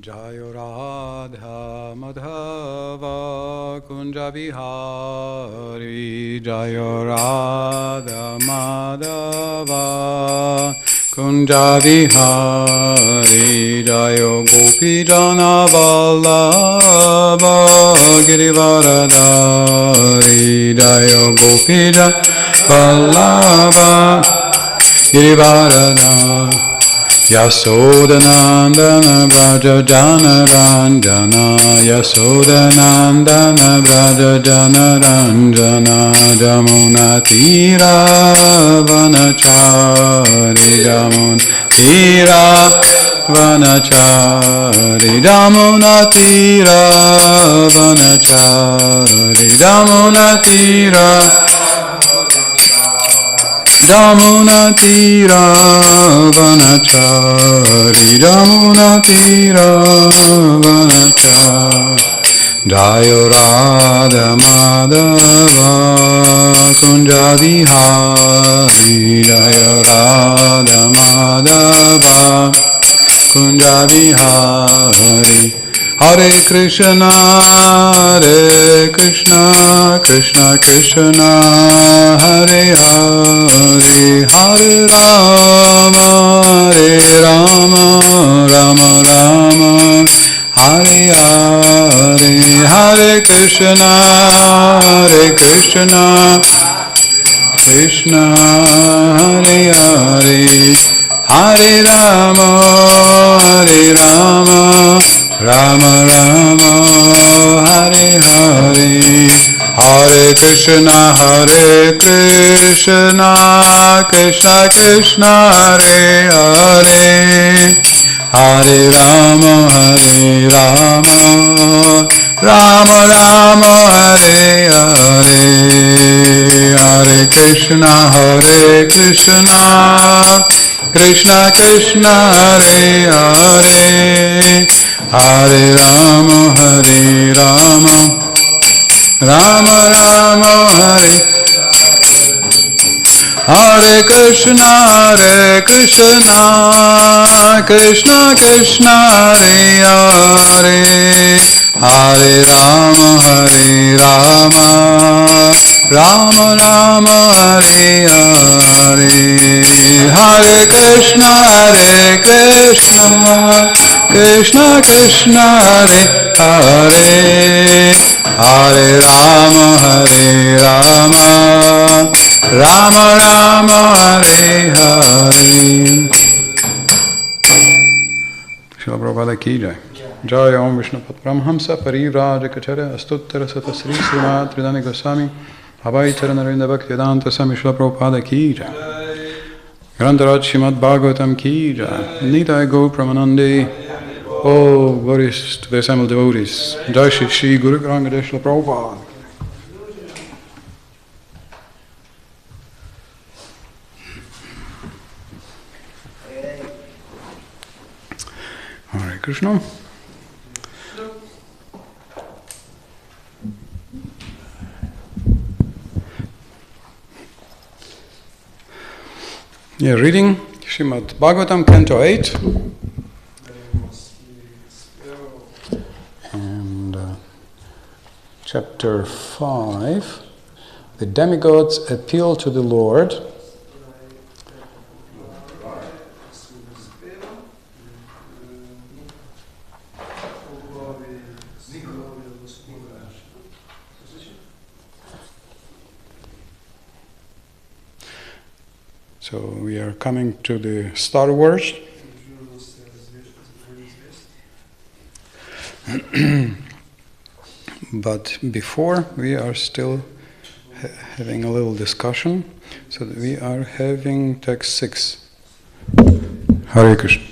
Jayo Radha Madhava Kunja Vihari Jayo Radha Madhava Kunja Vihari Jayo Gopi Jana Vallabha Girivaradari Jayo Gopi Jana Vallabha Girivaradari Yasodanandana Braja Jana Ranjana Yasodanandana Braja Jana Ranjana Jamuna Tira Vanachari Jamuna Tira Vanachari Jamuna Tira Vanachari Jamuna Tira Jamuna Tira Vanachari Jamuna Tira Vanachari Jayo Radha Madhava Kunja Vihari Jayo Radha Madhava Kunja Vihari Hare Krishna, Hare Krishna, Krishna Krishna, Hare Hare, Hare Rama, Hare Rama, Rama Rama, Hare Hare, Hare Krishna, Hare Krishna, Krishna Hare Hare, Hare Rama, Hare Rama, Rama Rama, Hare Hare, Hare Krishna, Hare Krishna, Krishna Krishna, Hare Hare, Hare Rama, Hare Rama, Rama Rama, Hare Hare, Hare Krishna, Hare Krishna, Krishna Krishna, Hare Hare, Hare Rama, Hare Rama, Rama Rama, Hare Hare Krishna, Krishna Krishna, Hare Hare, Hare Rama, Hare Rama, Rama Rama, Hare Hare, Hare Krishna, Krishna Krishna, Hare Hare, Hare Rama, Hare Rama, Rama Rama, Hare Hare. Srila Prabhupada ki jai. Jai Om Vishnupat Brahmhamsa Parivraj Kacharya Astuttara Sata Sri Srimad Tridani Goswami Abhay Charanarinda Bhaktivedanta Swami Srila Prabhupada ki jai. Grantaraj Srimad Bhagavatam ki jai. Nitai Go Pramanande Oh, glories to the assembled devotees. Jai Shri Shri Guru Grangadesh Prabhupada. Hare Krishna. Yeah, reading Srimad Bhagavatam, Canto 8. And chapter 5. The demigods appeal to the Lord. So we are coming to the Star Wars. But before, we are still having a little discussion. So we are having text 6. Hare Krishna.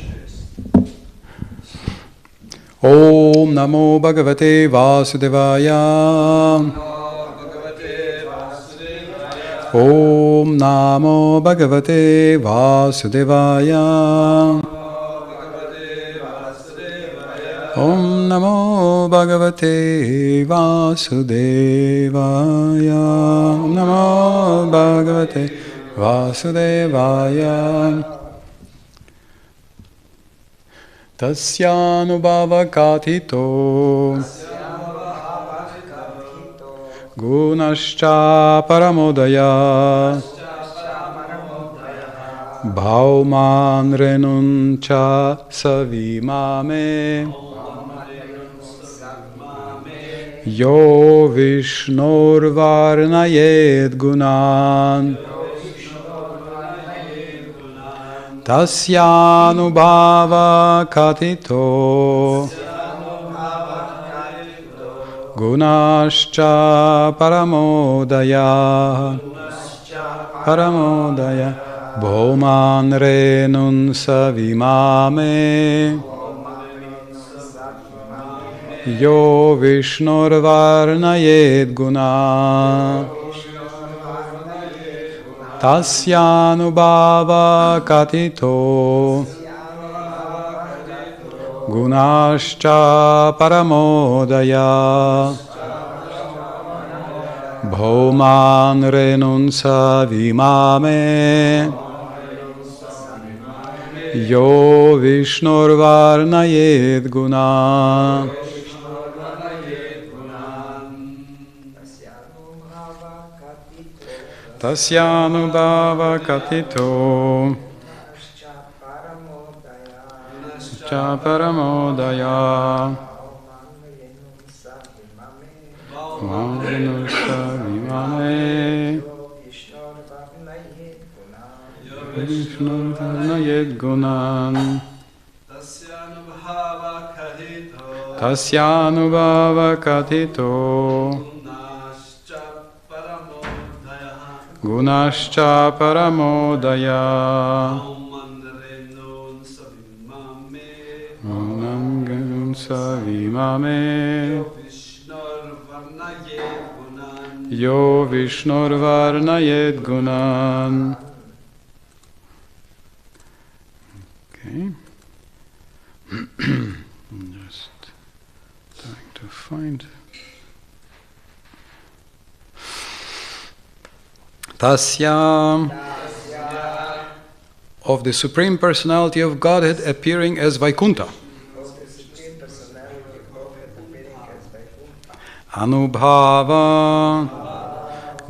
Om Namo Bhagavate Vasudevaya. Om Namo Bhagavate Vasudevaya. Om Namo Bhagavate Vasudevaya. Om Namo Bhagavate Vasudevaya. Tasyanubhava katito Gunascha paramodaya Bhauman renuncha savimame Yo Vishnur varnayed gunan Tasyanubhava katito Gunascha paramodaya Bhauman renun savimame Yo Vishnur varnayed guna Tasyanubhava katito Gunascha paramodaya Bhauman renunsa vimame Yo Vishnur varnayed guna Tasyanubhava katito Cha paramodaya Vanusa vimame Vishnur varnayed gunan Tasyanubhava katito Gunascha paramodaya Savimame Yo Vishnur varnayed gunan. Okay. Just trying to find. Tasya of the Supreme Personality of Godhead appearing as Vaikuntha. Anubhava,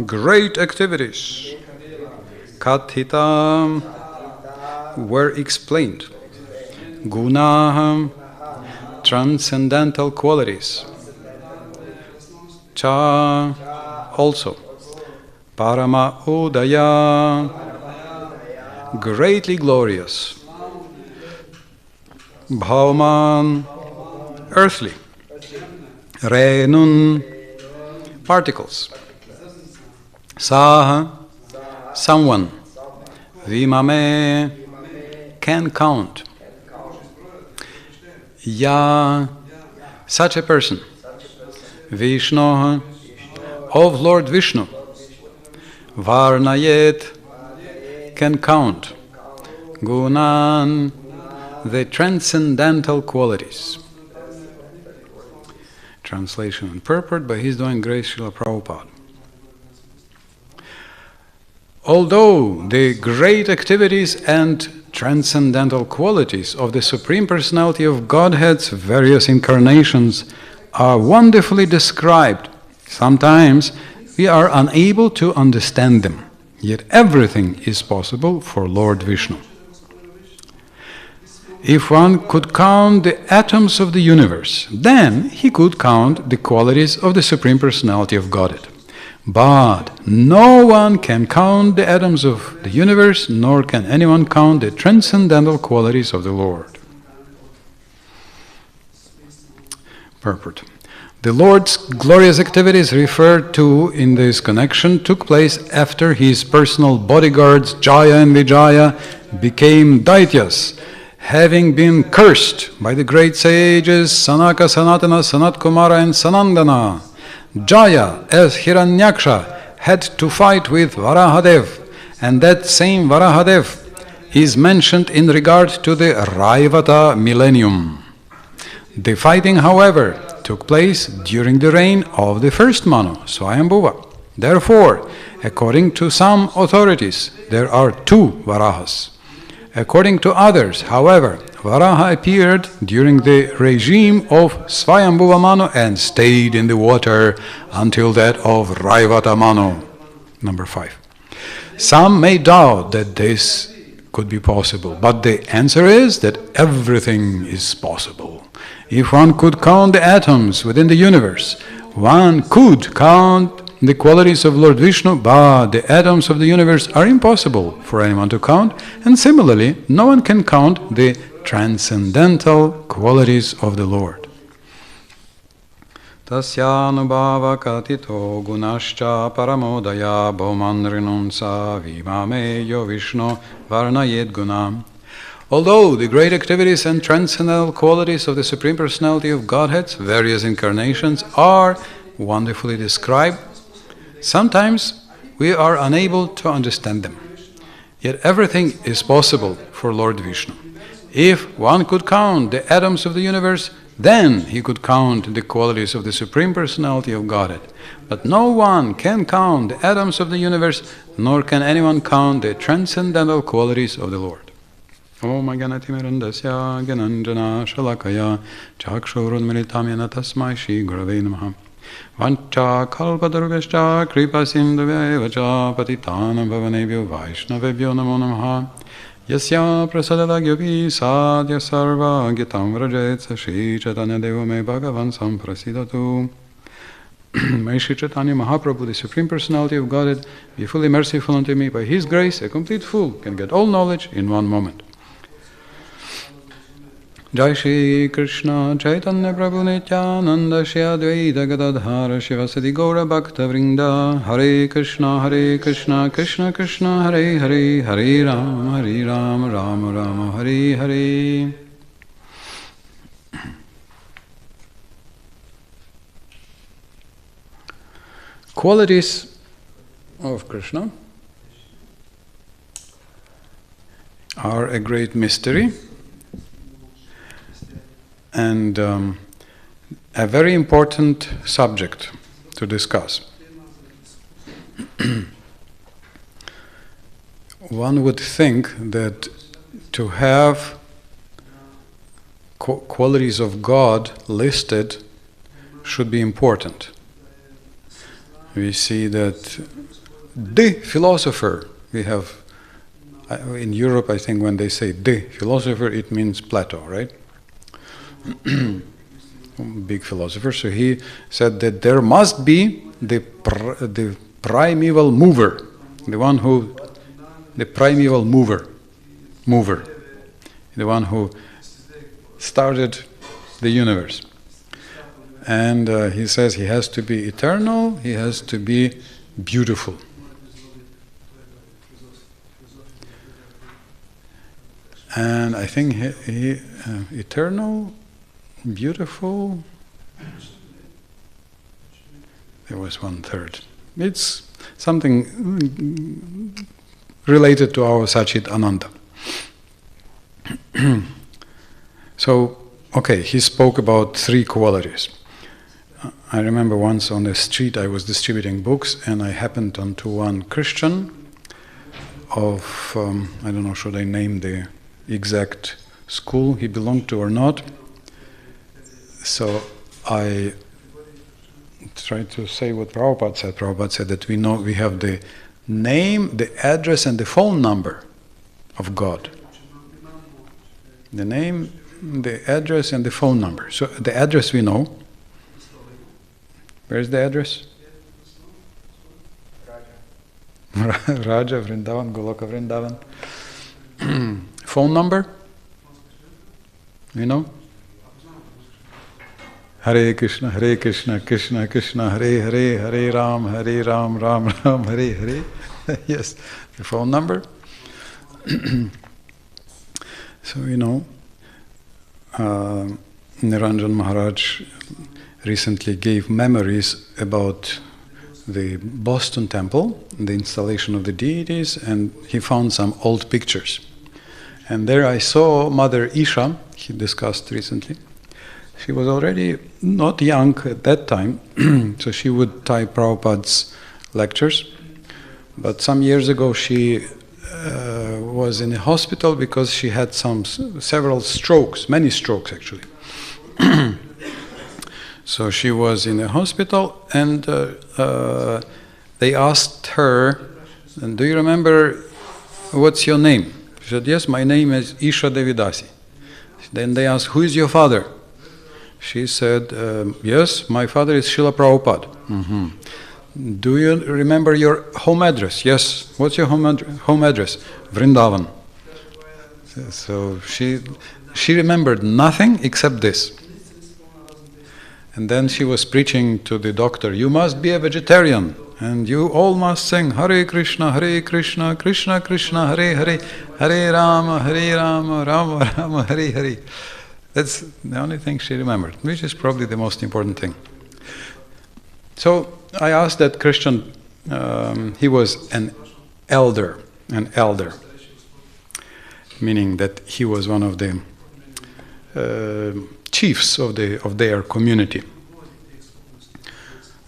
great activities, kathita, were explained, guna, transcendental qualities, cha, also, parama udaya, greatly glorious, bhauman, earthly, renun, particles. Saha, someone. Vimame, can count. Ya, such a person, Vishnu, of Lord Vishnu, Varnayet, can count, Gunan, the transcendental qualities. Translation and purport by His Divine Grace Srila Prabhupada. Although the great activities and transcendental qualities of the Supreme Personality of Godhead's various incarnations are wonderfully described, sometimes we are unable to understand them, yet everything is possible for Lord Vishnu. If one could count the atoms of the universe, then he could count the qualities of the Supreme Personality of Godhead. But no one can count the atoms of the universe, nor can anyone count the transcendental qualities of the Lord. Purport. The Lord's glorious activities referred to in this connection took place after his personal bodyguards Jaya and Vijaya became Daityas, having been cursed by the great sages Sanaka, Sanatana, Sanat Kumara and Sanandana. Jaya, as Hiranyaksha, had to fight with Varahadev, and that same Varahadev is mentioned in regard to the Raivata millennium. The fighting, however, took place during the reign of the first Manu, Swayambhuva. Therefore, according to some authorities, there are two Varahas. According to others, however, Varaha appeared during the regime of Swayambhuva Manu and stayed in the water until that of Raivata Manu. Number 5. Some may doubt that this could be possible, but the answer is that everything is possible. If one could count the atoms within the universe, one could count the qualities of Lord Vishnu, but the atoms of the universe are impossible for anyone to count, and similarly, no one can count the transcendental qualities of the Lord. Tasyanubhava katito gunascha paramodaya bhaumanrinunsa vimameyo Vishnu varnayet gunam. Although the great activities and transcendental qualities of the Supreme Personality of Godhead's various incarnations are wonderfully described, sometimes we are unable to understand them. Yet everything is possible for Lord Vishnu. If one could count the atoms of the universe, then he could count the qualities of the Supreme Personality of Godhead. But no one can count the atoms of the universe, nor can anyone count the transcendental qualities of the Lord. Om Ganatimirandasya Gananjana Shalakaya Chakshurunmilitam Yana Tasmai Shri Gurave Namaha Vancha Kalpatarubhascha Kripa Sindhuvevacha Patitanam Bhavanebhyo Vaishnavebhyo Namo Namaha Yasya Prasadalagyopi Sadhya Sarva Gitam Vrajet Shri Chaitanya Deva Me Bhagavan Samprasidatu. May Shri Chaitanya Mahaprabhu, the Supreme Personality of Godhead, be fully merciful unto me. By His grace, a complete fool can get all knowledge in one moment. Jai Shri Krishna Chaitanya Prabhu Nityananda Shri Advaita Gadadhara Shivasati Gaura Bhakta Vrinda Hare Krishna Krishna Krishna Hare Hare Hare Rama Rama Rama Hare Hare. Qualities of Krishna are a great mystery and a very important subject to discuss. One would think that to have qualities of God listed should be important. We see that the philosopher, we have, in Europe I think when they say the philosopher it means Plato, right? Big philosopher. So he said that there must be the primeval mover, the primeval mover, the one who started the universe. And he says he has to be eternal, he has to be beautiful. And I think he eternal, beautiful. There was one third. It's something related to our Sachit Ananda. So, okay, he spoke about 3 qualities. I remember once on the street I was distributing books and I happened onto one Christian of, I don't know, should I name the exact school he belonged to or not. So I tried to say what Prabhupada said. Prabhupada said that we have the name, the address and the phone number of God. The name, the address and the phone number. So the address we know. Where is the address? Raja, Vrindavan, Goloka Vrindavan. Phone number? You know? Hare Krishna, Krishna Krishna, Hare Hare, Hare Ram, Ram Ram, Hare Hare. Yes, the phone number. So, you know, Niranjan Maharaj recently gave memories about the Boston temple, the installation of the deities, and he found some old pictures. And there I saw Mother Isha, he discussed recently. She was already not young at that time, so she would type Prabhupada's lectures. But some years ago she was in a hospital because she had several strokes, many strokes actually. So she was in a hospital and they asked her, do you remember what's your name? She said, yes, my name is Isha Devidasi. Then they asked, who is your father? She said, yes, my father is Srila Prabhupada. Mm-hmm. Do you remember your home address? Yes. What's your home address? Vrindavan. So she remembered nothing except this. And then she was preaching to the doctor, you must be a vegetarian, and you all must sing Hare Krishna, Krishna Krishna, Hare Hare, Hare Rama, Rama Rama, Hare Hare. That's the only thing she remembered, which is probably the most important thing. So I asked that Christian, he was an elder, meaning that he was one of the chiefs of their community.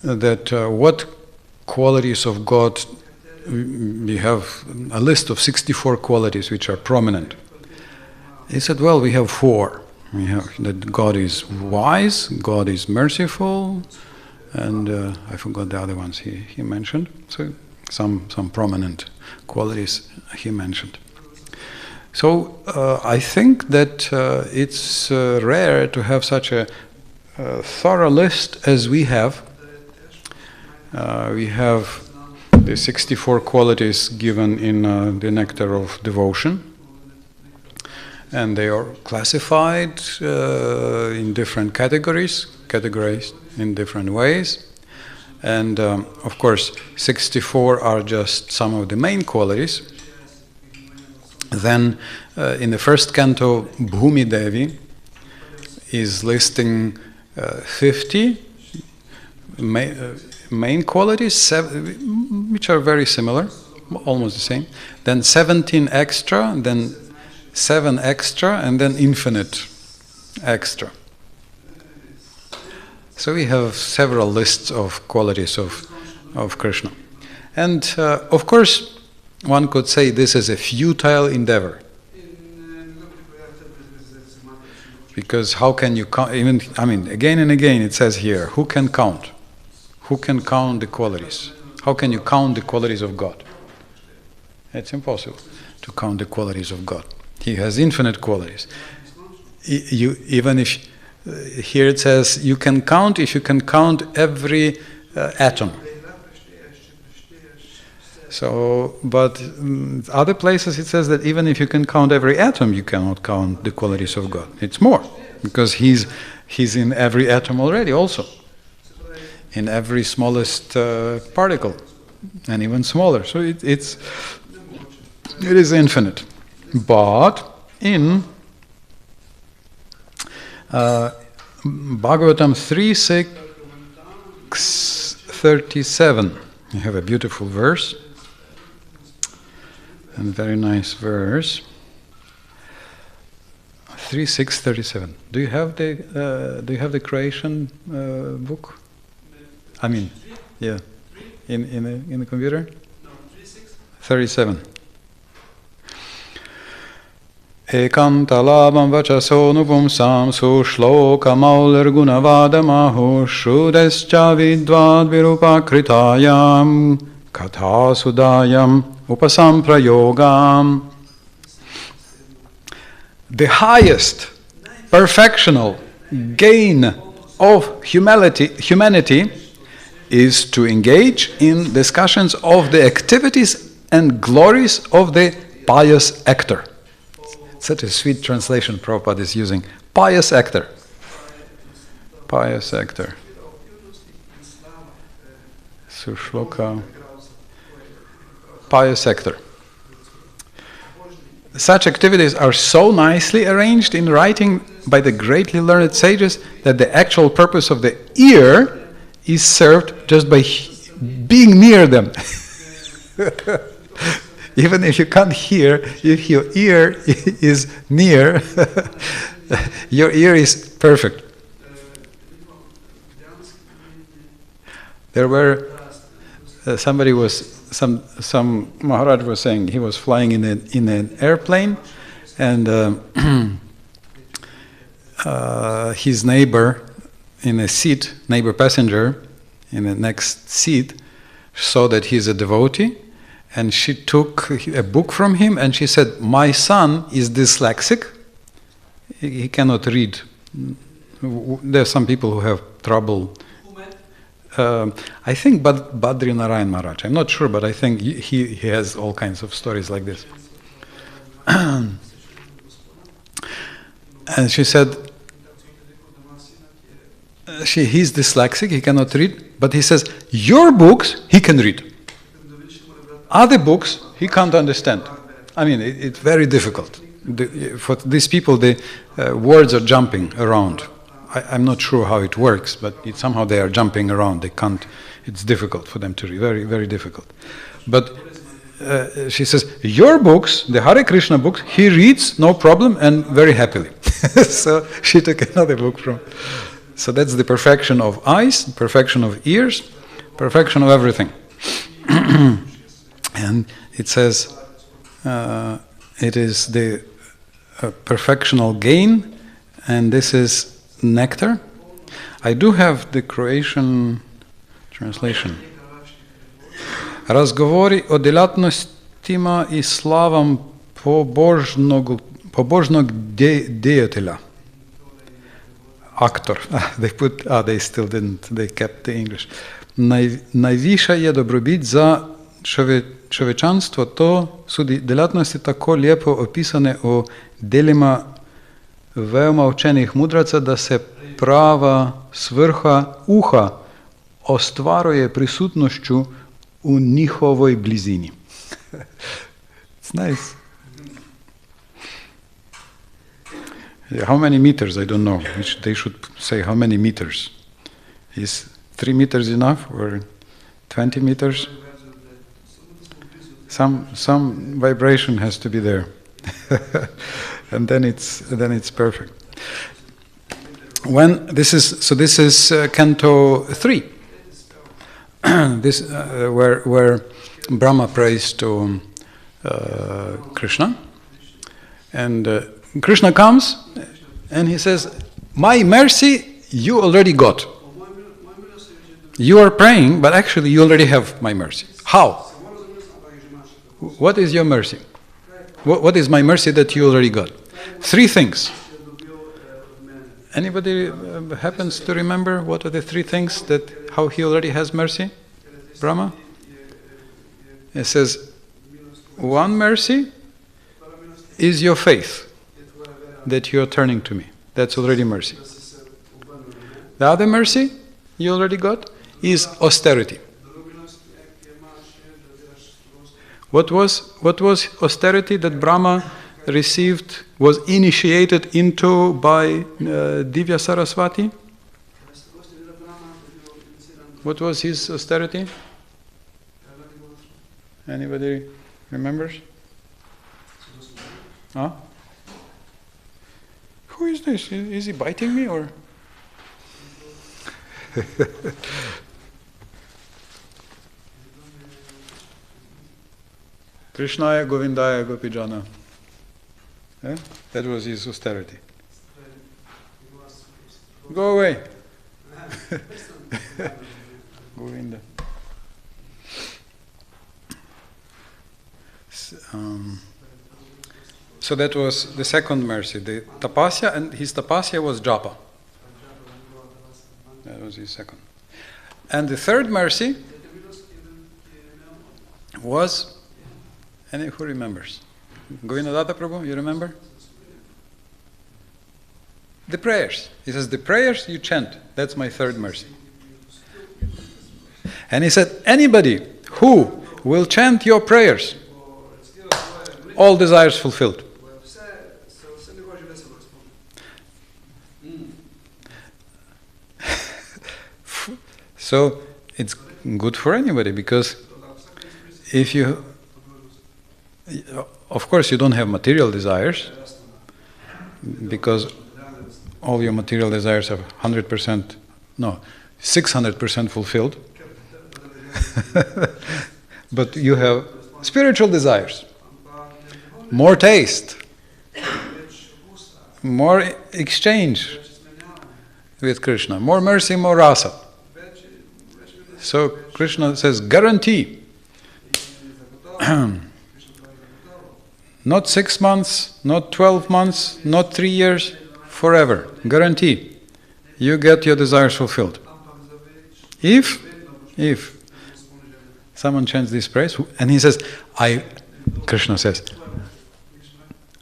That what qualities of God, we have a list of 64 qualities which are prominent. He said, well, we have 4. We have that God is wise, God is merciful, and I forgot the other ones he mentioned. So some prominent qualities he mentioned. So I think that it's rare to have such a thorough list as we have. We have the 64 qualities given in the Nectar of Devotion. And they are classified in different categorized in different ways. And of course, 64 are just some of the main qualities. Then in the first canto, Bhumi Devi is listing 50 main qualities, which are very similar, almost the same. Then 17 extra, then 7 extra, and then infinite extra. So we have several lists of qualities of Krishna. And of course, one could say this is a futile endeavor. Because how can you count, again and again it says here, who can count? Who can count the qualities? How can you count the qualities of God? It's impossible to count the qualities of God. He has infinite qualities. Even if, here it says, you can count if you can count every atom. So, but other places it says that even if you can count every atom, you cannot count the qualities of God. It's more, because He's in every atom already also. In every smallest particle, and even smaller. So it is infinite. But in Bhagavatam 3:637. You have a beautiful verse, and very nice verse. 3:637. Do you have the creation book? I mean, yeah, in the computer. 37. Ekantalabam vachasonupumsam sushloka maulergunavadamahu shrudescha vidvad virupakritayam kathasudayam upasamprayogam. The highest perfectional gain of humanity is to engage in discussions of the activities and glories of the pious actor. Such a sweet translation Prabhupada is using. Pious actor. Pious actor. Sushloka. Pious actor. Such activities are so nicely arranged in writing by the greatly learned sages that the actual purpose of the ear is served just by being near them. Even if you can't hear, if your ear is near, your ear is perfect. There were some Maharaj was saying he was flying in an airplane, and his neighbor in a seat, neighbor passenger in the next seat, saw that he's a devotee. And she took a book from him and she said, "My son is dyslexic. He cannot read." There are some people who have trouble. I think Badri Narayan Maharaj. I'm not sure, but I think he has all kinds of stories like this. And she said, he's dyslexic, he cannot read, but he says, your books he can read. Other books he can't understand. I mean, it's very difficult. For these people, the words are jumping around. I'm not sure how it works, but somehow they are jumping around. They can't. It's difficult for them to read. Very, very difficult. But she says, your books, the Hare Krishna books, he reads no problem and very happily. So she took another book from. So that's the perfection of eyes, perfection of ears, perfection of everything. And it says it is the perfectional gain, and this is nectar. I do have the Croatian translation. Razgovori o djelatnostima I slavam pobožnog dejatelja. Actor. They still didn't. They kept the English. Najviša je dobrobit za човечанство, то su djelatnosti tako lijepo opisane o delima veoma učenih mudraca da se prava svrha uha ostvaruje prisutnošću u njihovoj blizini. It's nice. Yeah, how many meters? I don't know. They should say how many meters. Is 3 meters enough or 20 meters? Some vibration has to be there. And then it's perfect. When this is Canto 3. This where Brahma prays to Krishna, and Krishna comes and he says, "My mercy you already got. You are praying, but actually you already have my mercy. How? What is your mercy? What is my mercy that you already got? 3 things." Anybody happens to remember what are the 3 things that how he already has mercy? Brahma? It says, 1 mercy is your faith that you are turning to me. That's already mercy. The other mercy you already got is austerity. What was austerity that Brahma was initiated into by Divya Saraswati? What was his austerity? Anybody remembers? Huh? Who is this? Is he biting me or? Krishnaya Govindaya Gopijana. Eh? That was his austerity. Go away. Govinda. So that was the second mercy, the tapasya, and his tapasya was japa. That was his second. And the third mercy was, who remembers? Govinda Datta Prabhu, you remember? The prayers. He says, the prayers you chant, that's my third mercy. And he said, anybody who will chant your prayers, all desires fulfilled. So it's good for anybody, because if you, of course you don't have material desires, because all your material desires are 100%, no, 600% fulfilled. But you have spiritual desires, more taste, more exchange with Krishna, more mercy, more rasa. So Krishna says, guarantee. Not 6 months, not 12 months, not 3 years, forever. Guarantee. You get your desires fulfilled. If someone chants this praise, and he says, Krishna says,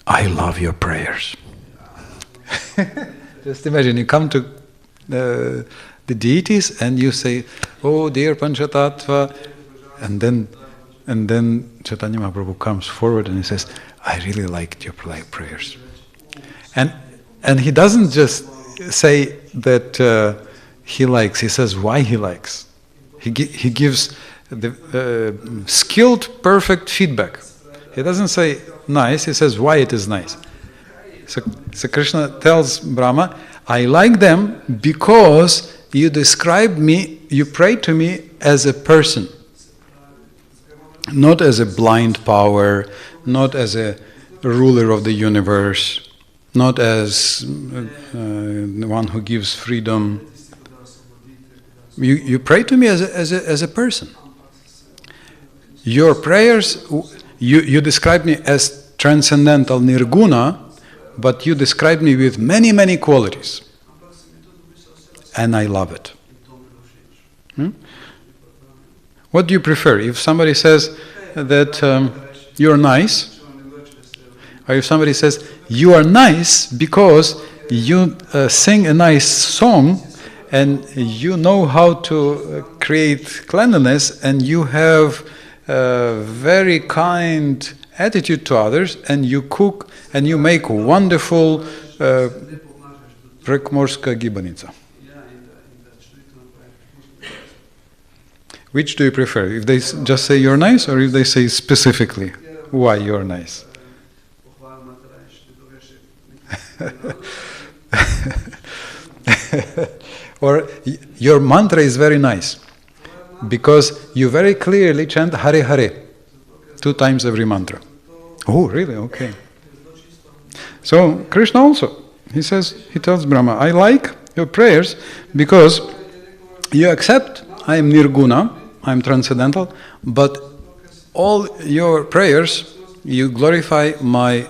I love your prayers. Just imagine, you come to the deities and you say, oh dear Panchatattva, and then Chaitanya Mahaprabhu comes forward and he says, I really liked your prayers. And he doesn't just say that he likes, he says why he likes. He gives the skilled, perfect feedback. He doesn't say nice, he says why it is nice. So Krishna tells Brahma, I like them because you describe me, you pray to me as a person, not as a blind power, not as a ruler of the universe, not as one who gives freedom. You pray to me as a person. Your prayers, you describe me as transcendental nirguna, but you describe me with many, many qualities. And I love it. What do you prefer? If somebody says that you're nice, or if somebody says you are nice because you sing a nice song and you know how to create cleanliness and you have a very kind attitude to others and you cook and you make wonderful prekmorska gibanica. Which do you prefer? If they just say you're nice, or if they say specifically why you're nice? Or your mantra is very nice because you very clearly chant Hare Hare 2 times every mantra. Oh, really? Okay. So Krishna also, he tells Brahma, I like your prayers because you accept I am nirguna, I am transcendental, but all your prayers, you glorify my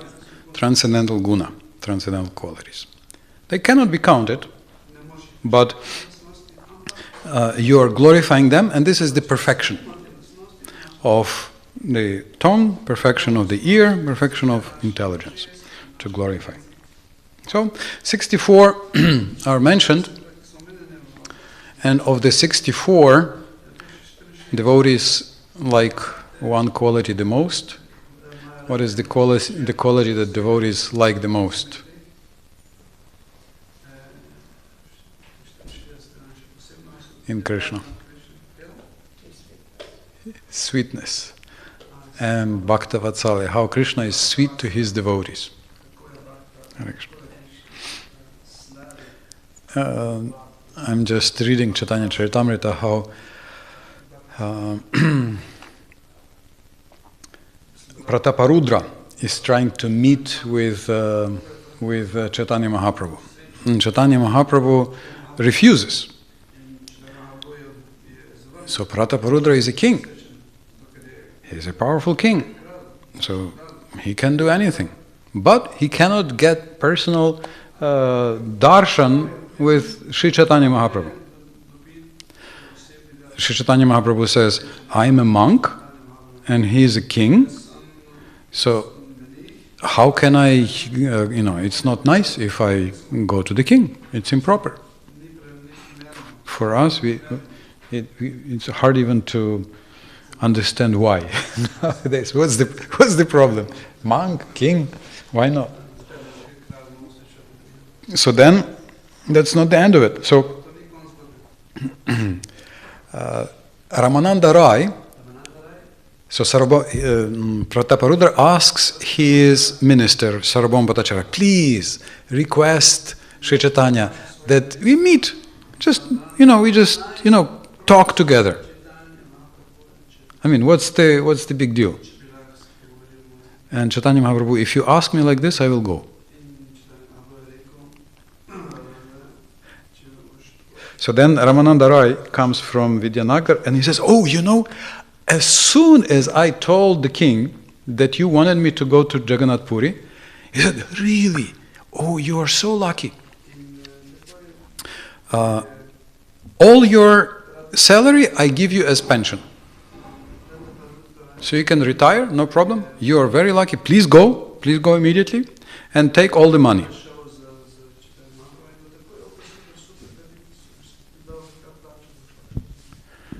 transcendental guna, transcendental qualities. They cannot be counted, but you are glorifying them, and this is the perfection of the tongue, perfection of the ear, perfection of intelligence, to glorify. So, 64 are mentioned, and of the 64, devotees like one quality the most, What is the quality that devotees like the most? In Krishna. Sweetness. And bhakta-vatsalya, how Krishna is sweet to his devotees. I'm just reading Chaitanya Charitamrita how Prataparudra is trying to meet with Chaitanya Mahaprabhu. And Chaitanya Mahaprabhu refuses. So Prataparudra is a king. He is a powerful king. So he can do anything. But he cannot get personal darshan with Sri Chaitanya Mahaprabhu. Sri Chaitanya Mahaprabhu says, I'm a monk and he is a king. So how can I, it's not nice if I go to the king. It's improper. For us, it's hard even to understand why. Nowadays, what's the problem? Monk, king, why not? So then, that's not the end of it. So, Ramananda Rai, so Prataparudra asks his minister, Sarvabhauma Bhattacharya, please request Sri Chaitanya that we meet. We just talk together. I mean, what's the big deal? And Chaitanya Mahaprabhu, if you ask me like this, I will go. So then Ramananda Rai comes from Vidyanagar and he says, as soon as I told the king that you wanted me to go to Jagannath Puri, he said, really? Oh, you are so lucky. All your salary I give you as pension. So you can retire, no problem. You are very lucky. Please go immediately and take all the money.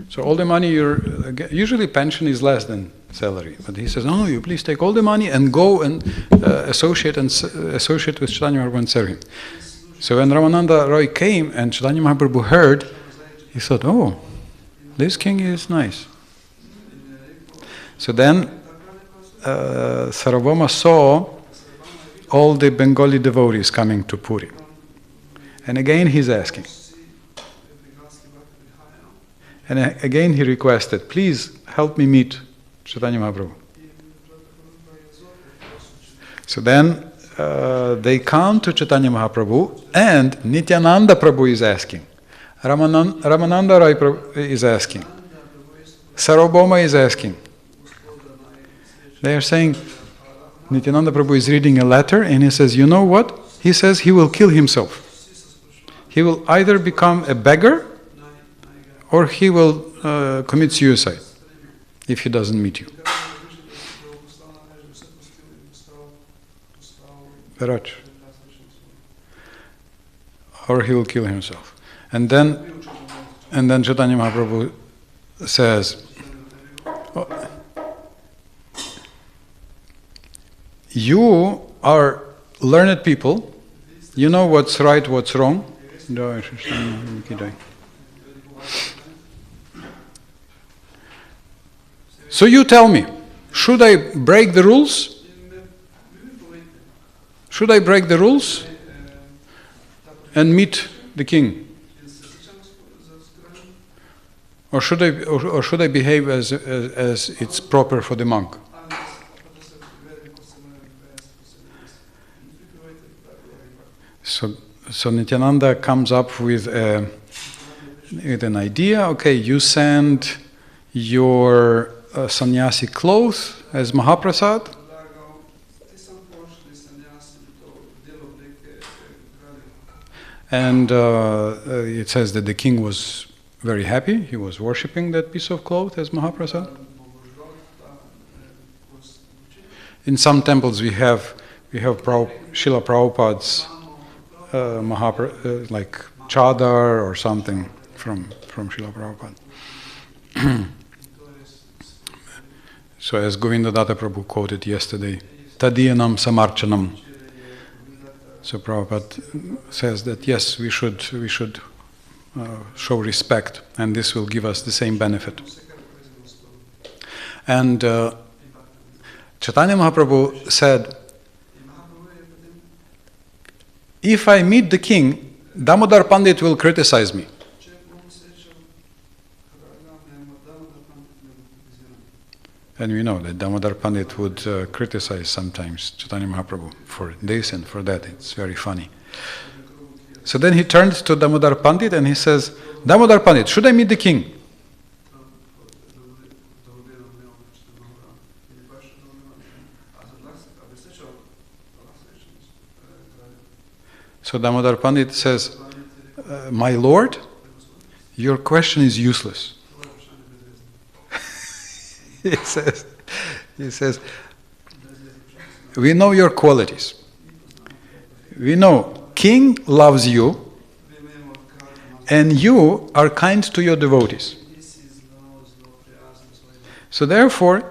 So all the money usually pension is less than salary. But he says, no, you please take all the money and go and associate with Chaitanya Mahaprabhu and serve him. So when Ramananda Roy came and Chaitanya Mahaprabhu heard, he thought, oh, this king is nice. So then Sarvabhauma saw all the Bengali devotees coming to Puri. And again he's asking. And again he requested, please help me meet Chaitanya Mahaprabhu. So then they come to Chaitanya Mahaprabhu and Nityananda Prabhu is asking. Ramananda Rai is asking. Sarvabhauma is asking. They are saying, Nityananda Prabhu is reading a letter and he says, you know what? He says he will kill himself. He will either become a beggar or he will commit suicide if he doesn't meet you. Viraj. Or he will kill himself. And then Chaitanya Mahaprabhu says, you are learned people, you know what's right, what's wrong. So you tell me, should I break the rules? Should I break the rules and meet the king? Or should I behave as it's proper for the monk? So Nityananda comes up with an idea. Okay, you send your sannyasi clothes as Mahaprasad. And it says that the king was very happy. He was worshipping that piece of cloth as Mahaprasad. In some temples we have Srila Prabhupada's like chadar or something from Srila Prabhupada. So as Govindadatta Prabhu quoted yesterday, Tadiyanam Samarchanam. So Prabhupada says that yes, we should show respect, and this will give us the same benefit. And Chaitanya Mahaprabhu said, if I meet the king, Damodar Pandit will criticize me. And we know that Damodar Pandit would criticize sometimes Chaitanya Mahaprabhu for this and for that. It's very funny. So then he turns to Damodar Pandit and he says, Damodar Pandit, should I meet the king? So Damodar Pandit says, my lord, your question is useless. He says, we know your qualities. We know king loves you and you are kind to your devotees. So therefore,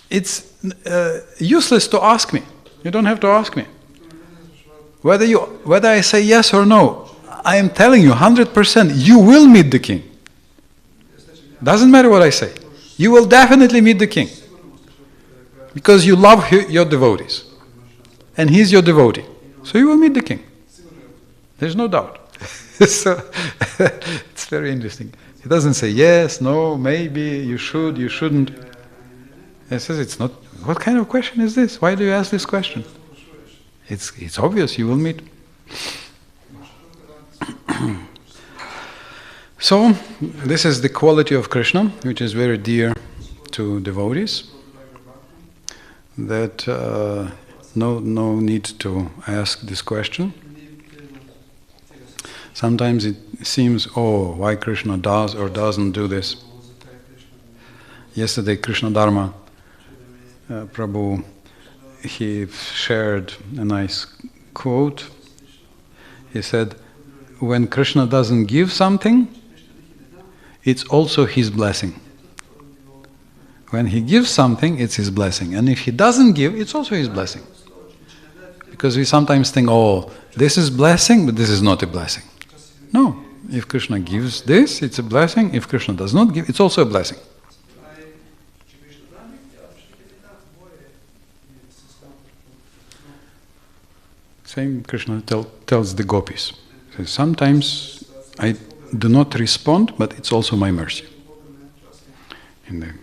it's useless to ask me. You don't have to ask me. Whether I say yes or no, I am telling you 100%, you will meet the king. Doesn't matter what I say. You will definitely meet the king. Because you love your devotees. And he's your devotee. So you will meet the king. There's no doubt. So it's very interesting. He doesn't say yes, no, maybe, you should, you shouldn't. He says it's not. What kind of question is this? Why do you ask this question? It's obvious you will meet. So, this is the quality of Krishna, which is very dear to devotees, that no need to ask this question. Sometimes it seems, why Krishna does or doesn't do this. Yesterday, Krishna Dharma Prabhu, he shared a nice quote. He said, when Krishna doesn't give something, it's also his blessing. When he gives something, it's his blessing. And if he doesn't give, it's also his blessing. Because we sometimes think, this is blessing, but this is not a blessing. No. If Krishna gives this, it's a blessing. If Krishna does not give, it's also a blessing. Same Krishna tells the gopis. So sometimes I do not respond, but it's also my mercy. In the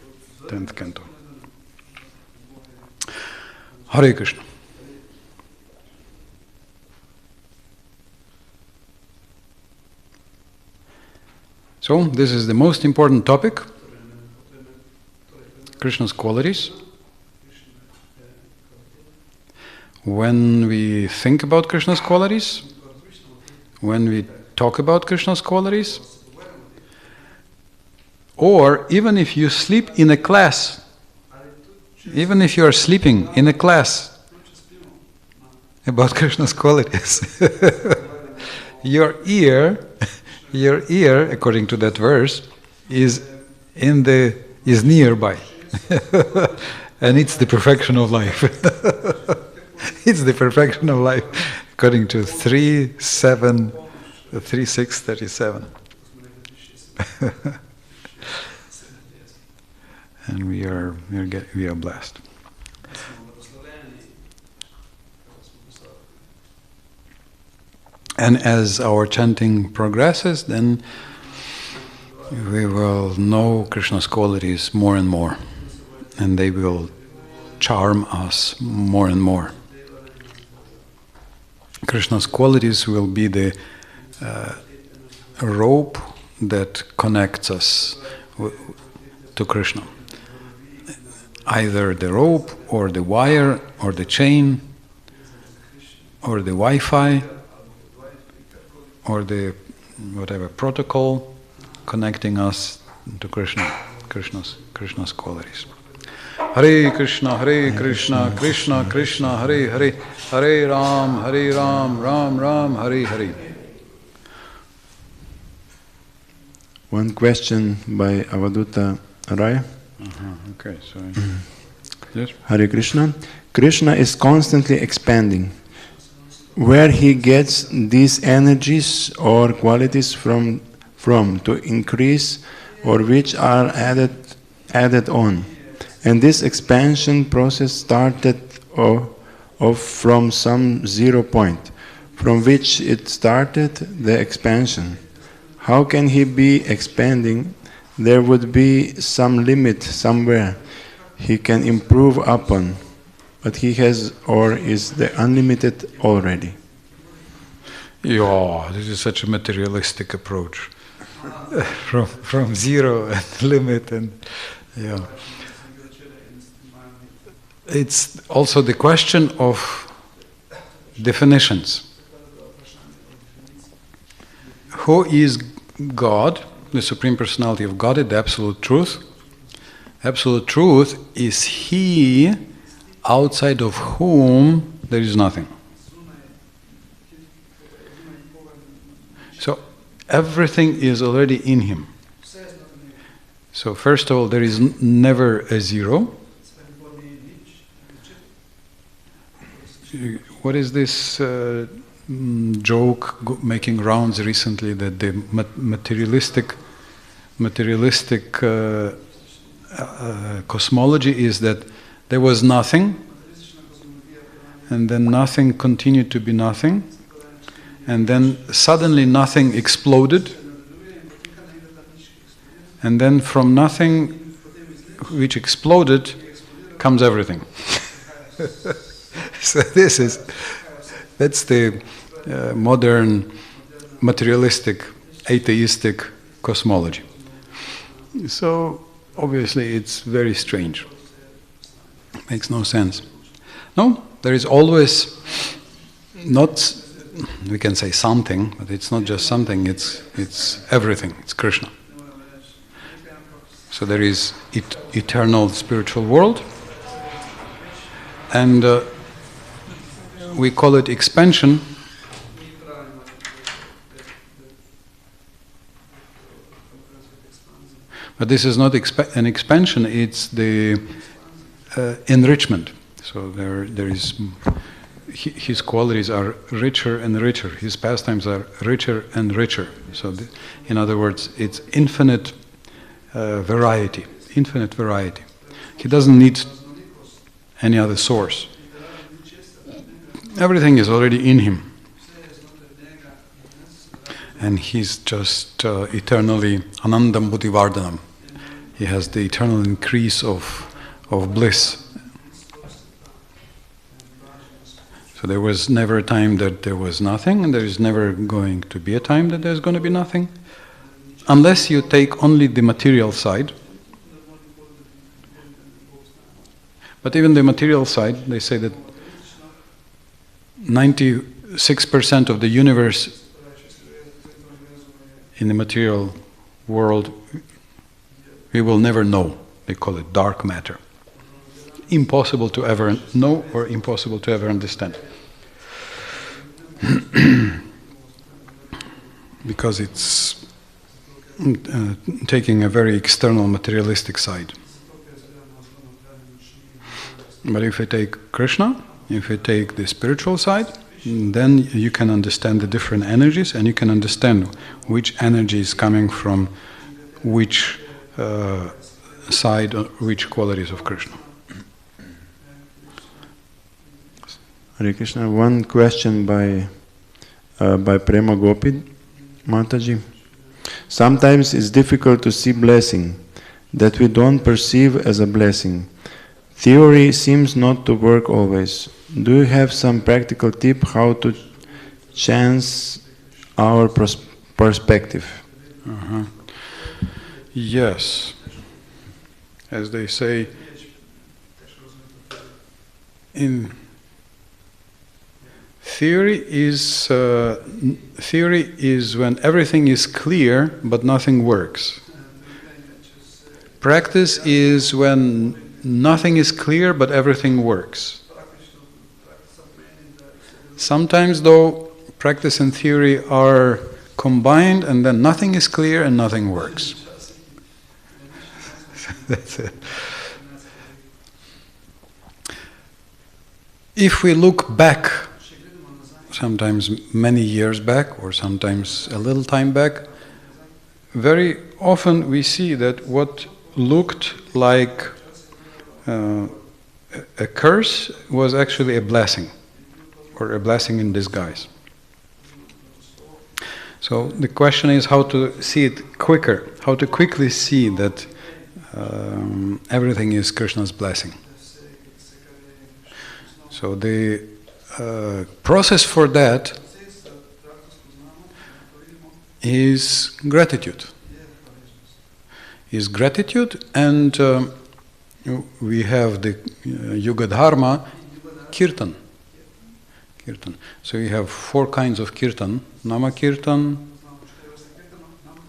10th canto. Hare Krishna. So, this is the most important topic, Krishna's qualities. When we think about Krishna's qualities, when we talk about Krishna's qualities, or even if you sleep in a class, even if you are sleeping in a class about Krishna's qualities, your ear, according to that verse, is nearby, and it's the perfection of life. It's the perfection of life, according to 3:6:37. And we are blessed. And as our chanting progresses, then we will know Krishna's qualities more and more, and they will charm us more and more. Krishna's qualities will be the rope that connects us to Krishna. Either the rope, or the wire, or the chain, or the Wi-Fi, or the whatever protocol connecting us to Krishna's qualities. Hare Krishna, Krishna Krishna, Hare Hare, Hare Ram, Ram Ram, Hare Hare. One question by Avaduta Rai. Okay, so yes. Hare Krishna. Krishna is constantly expanding. Where he gets these energies or qualities from to increase, or which are added on. And this expansion process started off from some 0 point, from which it started the expansion. How can he be expanding? There would be some limit somewhere he can improve upon, but he has or is the unlimited already. Yeah, this is such a materialistic approach. from zero and limit, and yeah. It's also the question of definitions. Who is God, the Supreme Personality of Godhead, the Absolute Truth? Absolute Truth is He outside of whom there is nothing. So everything is already in Him. So first of all, there is never a zero. What is this joke making rounds recently, that the materialistic cosmology is that there was nothing, and then nothing continued to be nothing, and then suddenly nothing exploded, and then from nothing which exploded comes everything. So that's the modern materialistic, atheistic cosmology. So obviously it's very strange. Makes no sense. No, there is always not, we can say something, but it's not just something, it's everything, it's Krishna. So there is eternal spiritual world, and we call it expansion. But this is not an expansion, it's the enrichment. So there is, his qualities are richer and richer, his pastimes are richer and richer. So in other words, it's infinite variety, infinite variety. He doesn't need any other source. Everything is already in him. And he's just eternally anandam buddhivardhanam. He has the eternal increase of bliss. So there was never a time that there was nothing, and there is never going to be a time that there's going to be nothing. Unless you take only the material side. But even the material side, they say that 96% of the universe in the material world we will never know. They call it dark matter. Impossible to ever know or impossible to ever understand. Because it's taking a very external materialistic side. But if you take Krishna, if you take the spiritual side, then you can understand the different energies, and you can understand which energy is coming from which side, or which qualities of Krishna. Hare Krishna, one question by Prema Gopi Mataji. Sometimes it's difficult to see blessing that we don't perceive as a blessing. Theory seems not to work always. Do you have some practical tip how to change our perspective? Yes. As they say, in theory is when everything is clear but nothing works. Practice is when nothing is clear but everything works. Sometimes though, practice and theory are combined, and then nothing is clear and nothing works. That's it. If we look back, sometimes many years back, or sometimes a little time back, very often we see that what looked like a curse was actually a blessing, or a blessing in disguise. So the question is how to see it quicker, how to quickly see that everything is Krishna's blessing. So the process for that is gratitude. And we have the Yuga Dharma Kirtan. So we have 4 kinds of Kirtan: Nama Kirtan,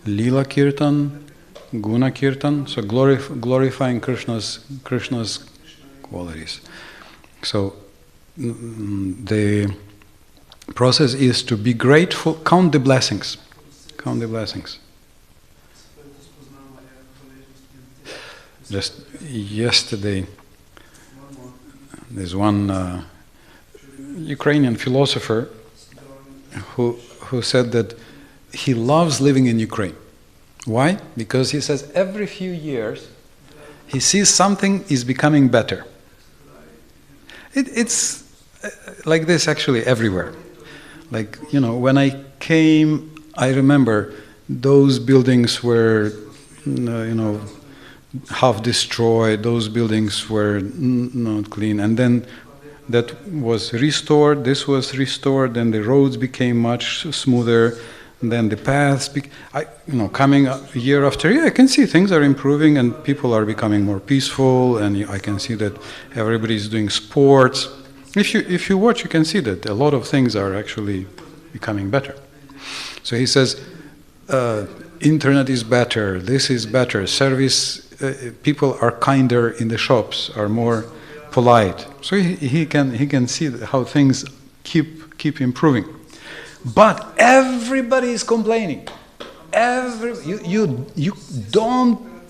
Lila Kirtan, Guna Kirtan, so glorifying Krishna's qualities. So the process is to be grateful, count the blessings. Just yesterday, there's one Ukrainian philosopher who said that he loves living in Ukraine. Why? Because he says every few years he sees something is becoming better. It's like this actually everywhere. Like, when I came, I remember those buildings were, half destroyed, those buildings were not clean, and then that was restored, this was restored, then the roads became much smoother, and then the paths, coming year after year, I can see things are improving and people are becoming more peaceful, and I can see that everybody is doing sports. If you watch, you can see that a lot of things are actually becoming better. So he says, internet is better, this is better, service, people are kinder in the shops, are more polite. So he can see how things keep improving. But everybody is complaining.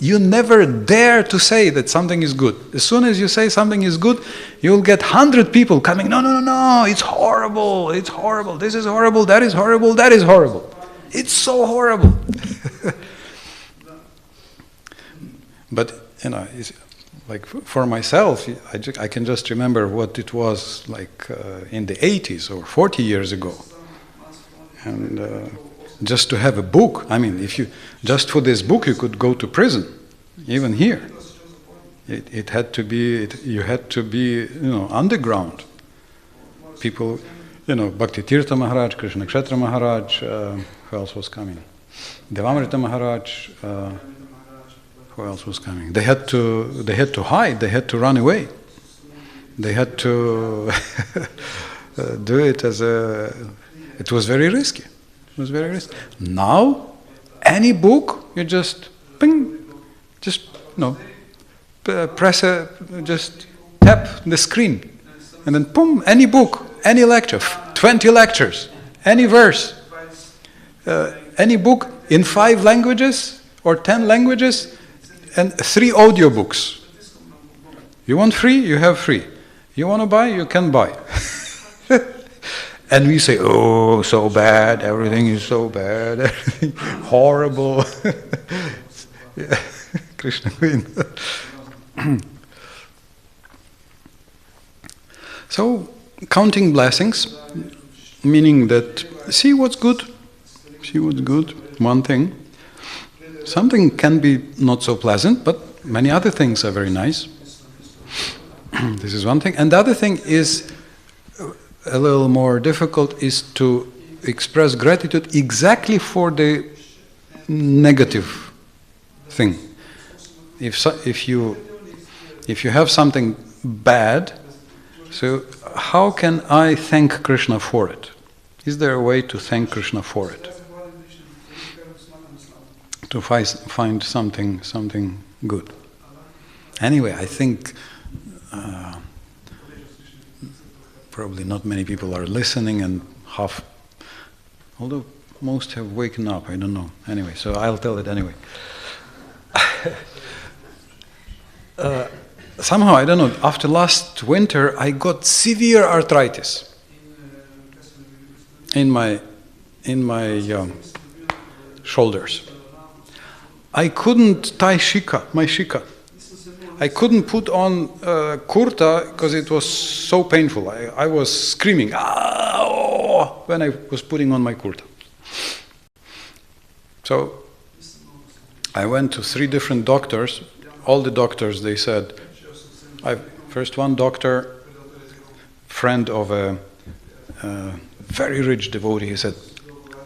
You never dare to say that something is good. As soon as you say something is good, you'll get 100 people coming, no, it's horrible, this is horrible, that is horrible, that is horrible. It's so horrible. But, it's like for myself, I can just remember what it was like in the 80s or 40 years ago. And just to have a book, just for this book you could go to prison, even here. It had to be, you had to be, underground. People, Bhakti-tirtha Maharaj, Krishna Kshetra Maharaj, who else was coming? Devamrita Maharaj, who else was coming? They had to hide, they had to run away. They had to do it it was very risky. Now, any book, you just just tap the screen, and then boom, any book, any lecture, 20 lectures, any verse, any book in 5 languages or 10 languages, and 3 audiobooks. You want free, you have free. You want to buy, you can buy. And we say, oh, so bad, everything is so bad, everything horrible. Krishna Queen. So, counting blessings, meaning that see what's good, one thing. Something can be not so pleasant, but many other things are very nice. This is one thing. And the other thing is a little more difficult, is to express gratitude exactly for the negative thing. If you have something bad, so how can I thank Krishna for it? Is there a way to thank Krishna for it? To find something good. Anyway, I think probably not many people are listening, and although most have waken up, I don't know. Anyway, so I'll tell it anyway. somehow, I don't know, after last winter, I got severe arthritis in my shoulders. I couldn't tie my shika. I couldn't put on kurta because it was so painful. I was screaming when I was putting on my kurta. So I went to 3 different doctors. All the doctors, they said, first one doctor, friend of a very rich devotee, he said,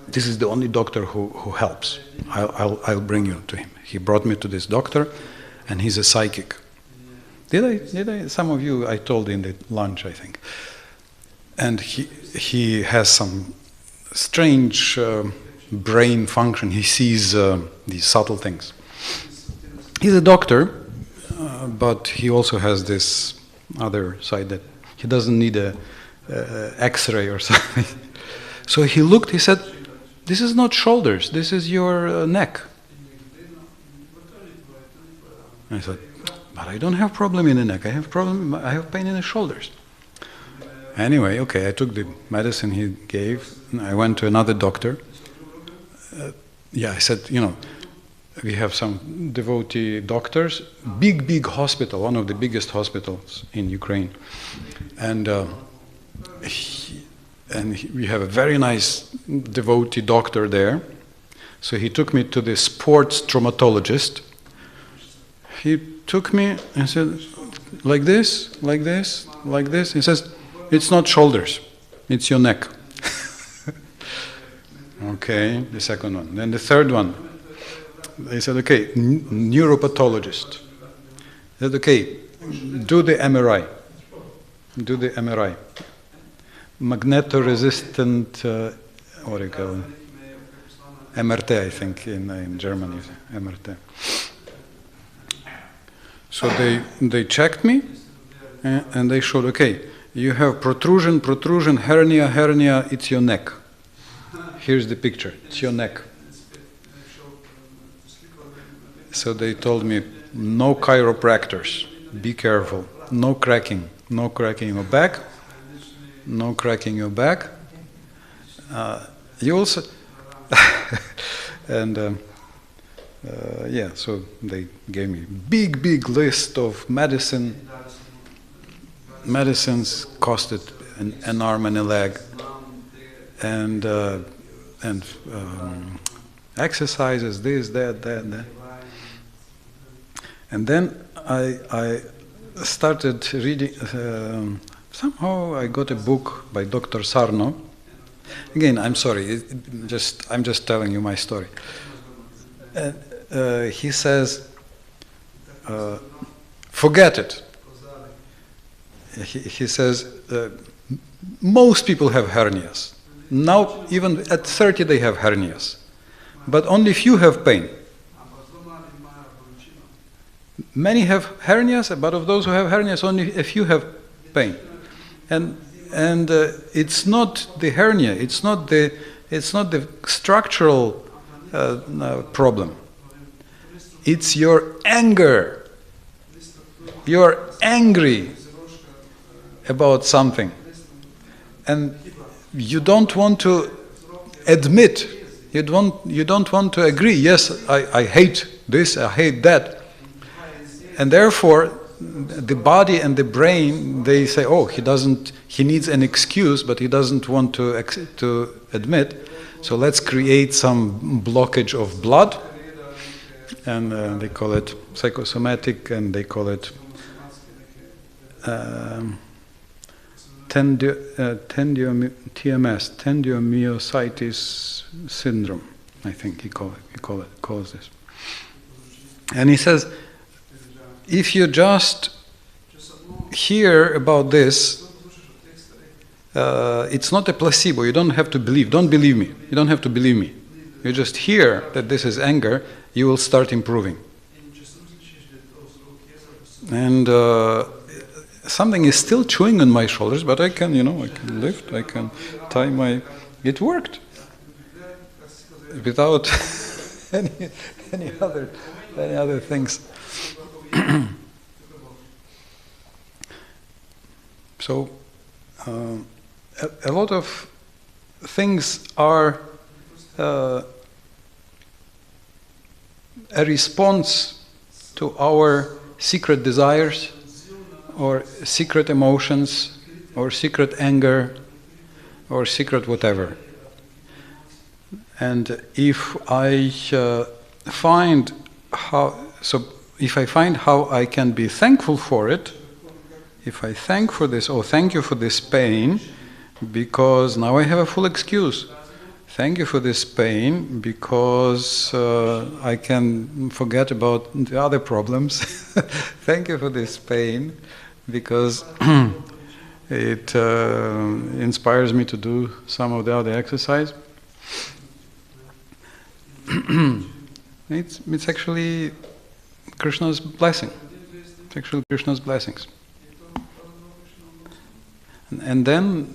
this is the only doctor who helps. I'll bring you to him. He brought me to this doctor, and he's a psychic. Did I? Some of you, I told in the lunch, I think. And he has some strange brain function. He sees these subtle things. He's a doctor, but he also has this other side that he doesn't need a X-ray or something. So he looked, he said, this is not shoulders, this is your neck. I said, but I don't have problem in the neck, I have pain in the shoulders. Anyway, okay, I took the medicine he gave, I went to another doctor. I said, we have some devotee doctors, big hospital, one of the biggest hospitals in Ukraine. And we have a very nice devotee doctor there. So he took me to the sports traumatologist. He took me and said, like this. He says, it's not shoulders, it's your neck. Okay, the second one. Then the third one. They said, okay, neuropathologist. They said, okay, do the MRI. Magnetoresistant, what do you call it? MRT, I think, in Germany, MRT. So they checked me, and they showed, okay, you have protrusion, hernia, it's your neck. Here's the picture, it's your neck. So they told me, no chiropractors, be careful, no cracking your back, you also, and so they gave me big list of medicines costed an arm and a leg, and exercises, this, that. And then I started reading, somehow I got a book by Dr. Sarno. Again, I'm sorry, I'm just telling you my story. He says, forget it. He says, most people have hernias. Now, even at 30 they have hernias. But only few have pain. Many have hernias, but of those who have hernias, only a few have pain. And it's not the hernia, it's not the structural problem. It's your anger. You're angry about something, and you don't want to admit. You don't want to agree. Yes, I hate this. I hate that. And therefore, the body and the brain, they say, oh, he needs an excuse, but he doesn't want to admit. So let's create some blockage of blood, and they call it psychosomatic, and they call it TMS, tendiomyositis syndrome. I think he calls this. And he says, if you just hear about this, it's not a placebo. You don't have to believe. Don't believe me. You don't have to believe me. You just hear that this is anger, you will start improving. And something is still chewing on my shoulders, but I can lift, I can tie my... It worked. Without any other things. So a lot of things are a response to our secret desires or secret emotions or secret anger or secret whatever. And if I find how I can be thankful for it, if I thank for this, oh, thank you for this pain, because now I have a full excuse. Thank you for this pain, because I can forget about the other problems. Thank you for this pain, because it inspires me to do some of the other exercise. It's actually Krishna's blessing. It's actually Krishna's blessings. And then,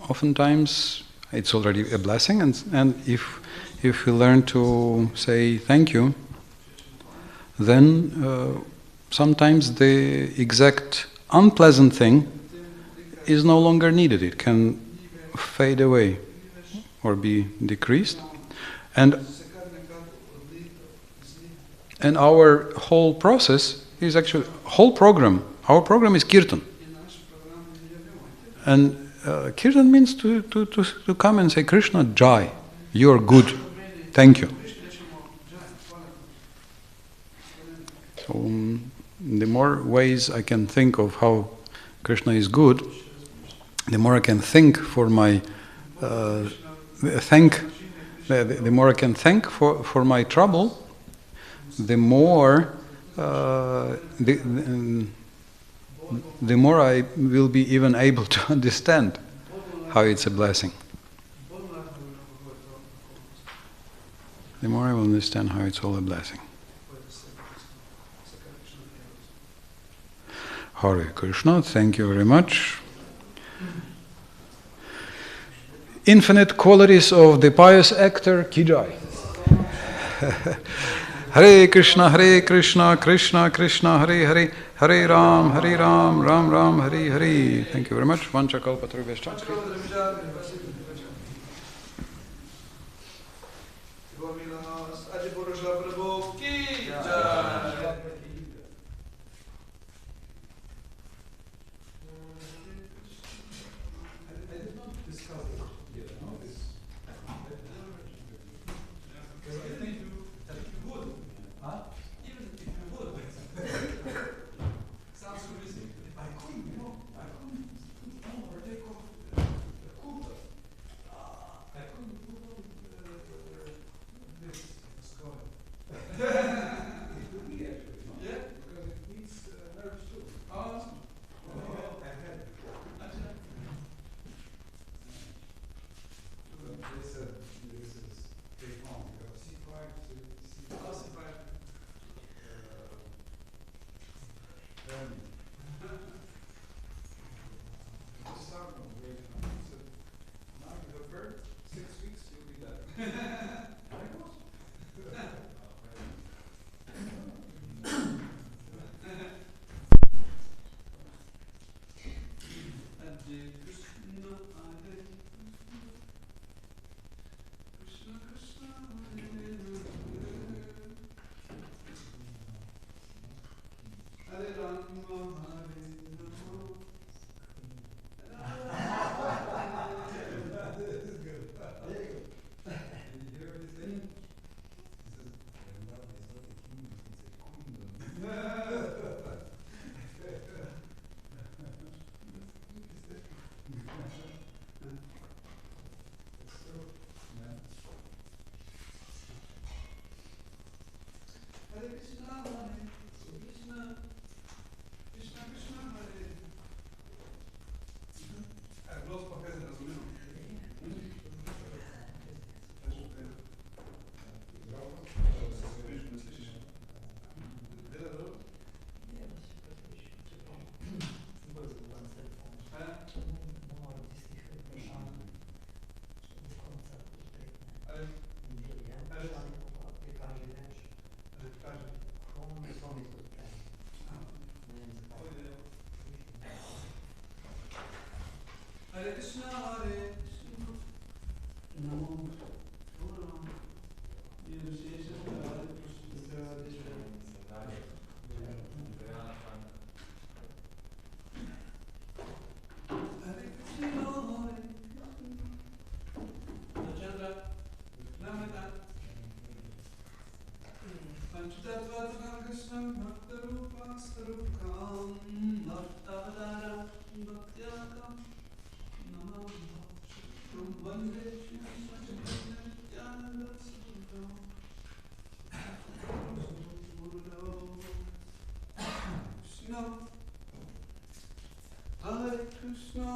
oftentimes, it's already a blessing, and if we learn to say thank you, then sometimes the exact unpleasant thing is no longer needed. It can fade away or be decreased. And our whole process is actually, whole program, our program is kirtan. And kirtan means to come and say, Krishna, Jai, you are good, thank you. So the more ways I can think of how Krishna is good, the more I can think for my the more I can thank for my trouble, the more the more I will be even able to understand how it's a blessing. The more I will understand how it's all a blessing. Hare Krishna, thank you very much. Infinite qualities of the pious actor Ki Jai. Hare Krishna, Krishna Krishna, Hare Hare, Hare Ram, Ram Ram, Hare Hare. Thank you very much. Vancha kalpatarubhyascha. Krishna, Hare Krishna. Namo Ram. Hare Krishna, Hare Krishna. Chandra, Namata. Panchatattva Krishna Bhakta Rupa Starupam Bhaktavadara Bhaktyakam Namah From Vande Krishna Hare Krishna